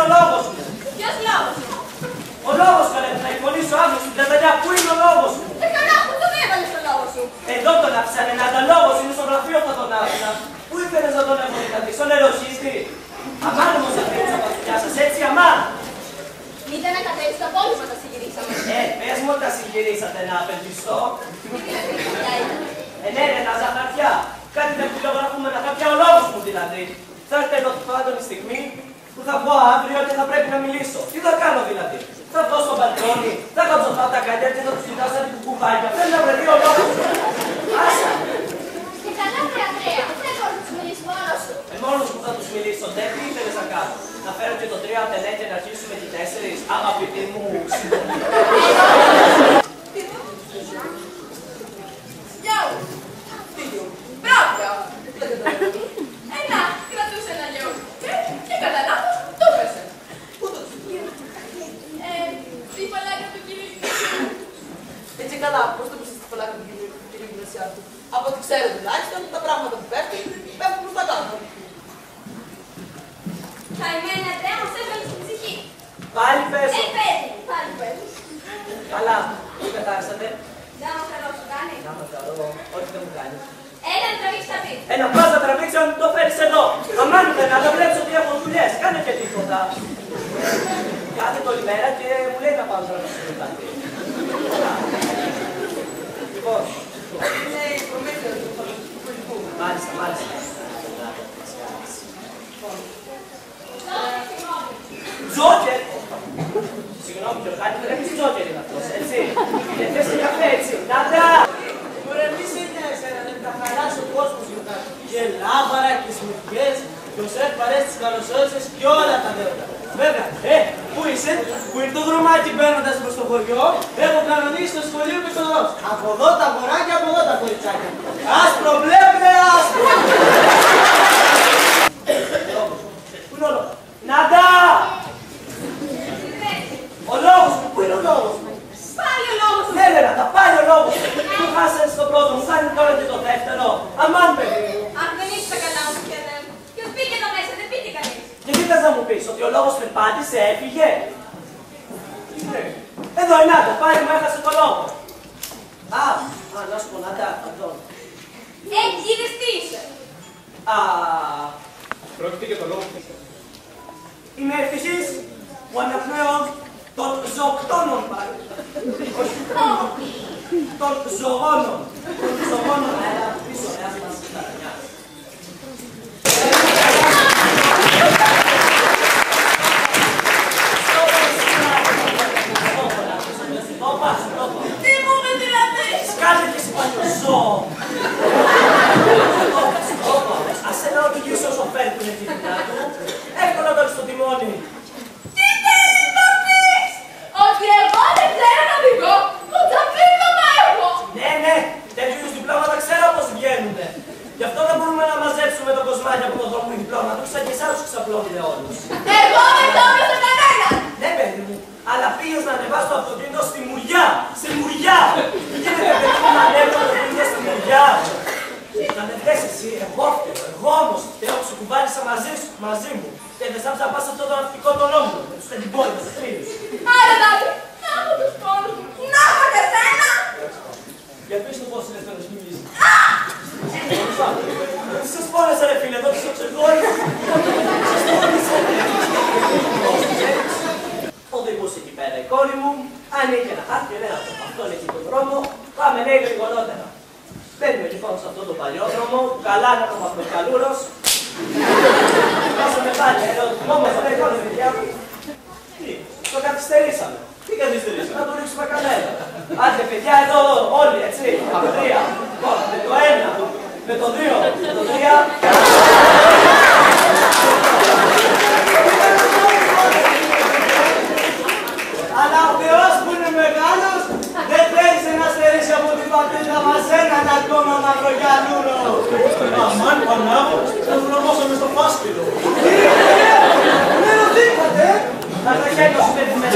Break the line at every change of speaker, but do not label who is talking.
ο λόγος μου.
Ποιος λόγος?
Ο λόγος καλέ, να εκφωνήσω αύριο στην πλατανιά. Πού είναι ο λόγος μου?
Καλά, πού τον έβαλες τον λόγο σου?
Εδώ τον άφησα, ένα λόγος είναι στο γραφείο θα τον άφηνα. Πού ήθελες να τον έχω δηλαδή, στον νεροσύστη? Αμάν όμως αφήνεις από τα δουλειά σας, έτσι αμάν.
Μήτε να κατέβεις τα πόλη μας τα συγκυρίσαμε.
Πες μου τα συγκυρίσατε να απελπιστώ.
Τι
ναι, τα ζαχαρτιά. Κάτι να φιλογραφούμε τα χαρτιά, ο λόγος μου δηλαδή. Θα έρθει εδώ πάντων η στιγμή που θα πω αύριο και θα πρέπει να μιλήσω. Τι θα κάνω δηλαδή? Θα βγω στο μπαλκόνι, θα κατσοφάω τα καλιά και θα τους κοιτάω σαν την κουκουβάκια. Πρέπει να βρεθεί ο λόγος μου. Άσα.
Και καλά, Ανδρέα, δεν μπορείς να τους μιλήσεις μόνος σου.
Μόνος μου θα τους μιλήσω, τι ήθελες να κάνω? Να φέρω και το 3 ατελέ και να αρχίσουμε τις 4, αγαπητοί μου συντονία.
Γεια! Μπράβο! Ένα, κρατούσε ένα γιο. Και κατά λάθος, το πέσε.
Πού το τσουκί?
Στη παλάκια του κυρίου.
Έτσι καλά, πώς το πεις στη παλάκια του κυρίου Γυμνασιάτου? Από ό,τι ξέρω τουλάχιστον, τα πράγματα που πέφτουν προς τα κάτω.
Καημένη Ανδρέα, μας έβγαλες την ψυχή.
Πάλι πέσω.
Παίζει, πάλι παίζει.
Καλά, τι πετάξατε?
Να μας καλό σου κάνει.
Να με χαρώ, όχι δεν μου κάνει.
Έλα να τραβήξεις τα πίσω.
Ένα πας να τραβήξω αν το φέρεις εδώ. Αμάν να τα βλέπεις ότι έχω δουλειές. Κάνε και τίποτα. Κάθεται όλη μέρα και μου λέει να πάω να ρωτήσω κάτι. Λοιπόν,
Είναι η προμήθεια του πολιτικού.
μάλιστα, μάλιστα. Τζόκερ! Συγγνώμη Γιωργάνη, βλέπεις Τζόκερ είναι αυτός, έτσι. Και θες και καφέ, έτσι. Νάτα!
Ωραία, μη σε νοιάζει να τα χαράσει ο κόσμος Γιωργάνη. Και λάβαρα και σμουρκές, και ο Σεφ παρέσει τις καλωσόρισες και όλα τα δέοντα. Βέβαια, πού είσαι, που είναι το δρομάκι μπαίνοντας προς το χωριό, έχω κανονίσει το σχολείο και στο δρόμο. Από εδώ τα μωράκια, από εδώ τα κοριτσάκια. Άσπρο βλέπετε, άσπρο!
Πού είναι ο λόγος? Νάτα! Ο λόγος μου, πού είναι ο λόγος μου?
Πάλι ο λόγος σου.
Ναι, Νάτα, πάλι ο λόγος μου. Μου χάσανε στο πρώτο, μου χάνει τώρα και το δεύτερο. Αμάν, παιδί μου.
Αν δεν είσαι καλά μου και δεν. Ποιος μπήκε εδώ μέσα, δεν μπήκε κανείς.
Και τι θες να μου πεις, ότι ο λόγος περπάτησε, έφυγε? Εδώ η Νάτα, πάλι μου έχασε το λόγο. Να σου πω, Νάτα, αυτόν.
Είδες τι είσαι.
Πρόκειται για το λόγο που
Είμαι ευτυχής που αναπνέω των ζωοκτώνων πάλι. Όχι, των ζωγόνων. Των ζωγόνων, έλα πίσω, έλα μας τα ρανιά.
Τι μου με δηλαδή.
Σκάτε και εσύ πάλι το ζώο. Άσε να οδηγήσει ο σοφέρ που είναι τη δουλειά του. Εύκολα τώρα στο τιμόνι.
Τι θέλεις να πεις. Ότι εγώ δεν ξέρω να οδηγώ. Ούτε δίπλωμα έχω.
Ναι, τέτοιου είδους διπλώματα ξέρω πώς βγαίνουνε. Γι' αυτό δεν μπορούμε να μαζέψουμε τον κοσμάκι από τον δρόμο διπλώματο, σαν και εσάς τους ξαπλώνετε όλους.
Εγώ δεν το έπρεπε κανέναν.
Ναι, παιδί μου, αλλά πήγες να ανεβάσεις το αυτοκίνητο στη μουριά! Στη μουριά! Γίνεται παιδί μου να ανέβω το αυτοκίνητο στη μουριά! Να ανεβείς εσύ, εγώ όμως, θέλω σου κουβάλισα μαζί μου και δεν σ' άφησα να πας σε αυτό το ναυτικό τον όμιλο, με τους τεντιμπόλους, τους τρίλους.
Άρα δάτε, να έχω τους πόνους μου, να έχω και σένα!
Για πες του πώς είναι τέλος μιμής. Σας πόνεσα ρε φίλε, εδώ τους οξεγόρους. Σας πόνεσα. Οδηγούσε εκεί πέρα η κόρη μου, ανοίγει ένα χάρτη και λέει αυτό είναι εκεί τον δρόμο, πάμε λέει γρηγορότερα. Μπαίνουμε λοιπόν σε αυτό το παλιό δρόμο, καλά να το μαυροκαλούρος. Πάσαμε πάλι, όμως δεν έχω παιδιά. Τι, το καθυστερήσαμε. Τι καθυστερήσαμε, να το ρίξουμε κανένα. Άντε παιδιά εδώ όλοι, έτσι, από το 3. Λοιπόν, με το 1, με το 2, με το 3.
Αλλά ο Θεός που είναι μεγάλος δεν θέλησε να στερήσει από την πατρίδα μας έναν ακόμα μαυρογιαλούρο.
Αμάν, Πανάγο, θα τον ονομάσαμε στο φάσκελο.
Με ρωτήκατε.
Θα τα χέρια σου παιδί με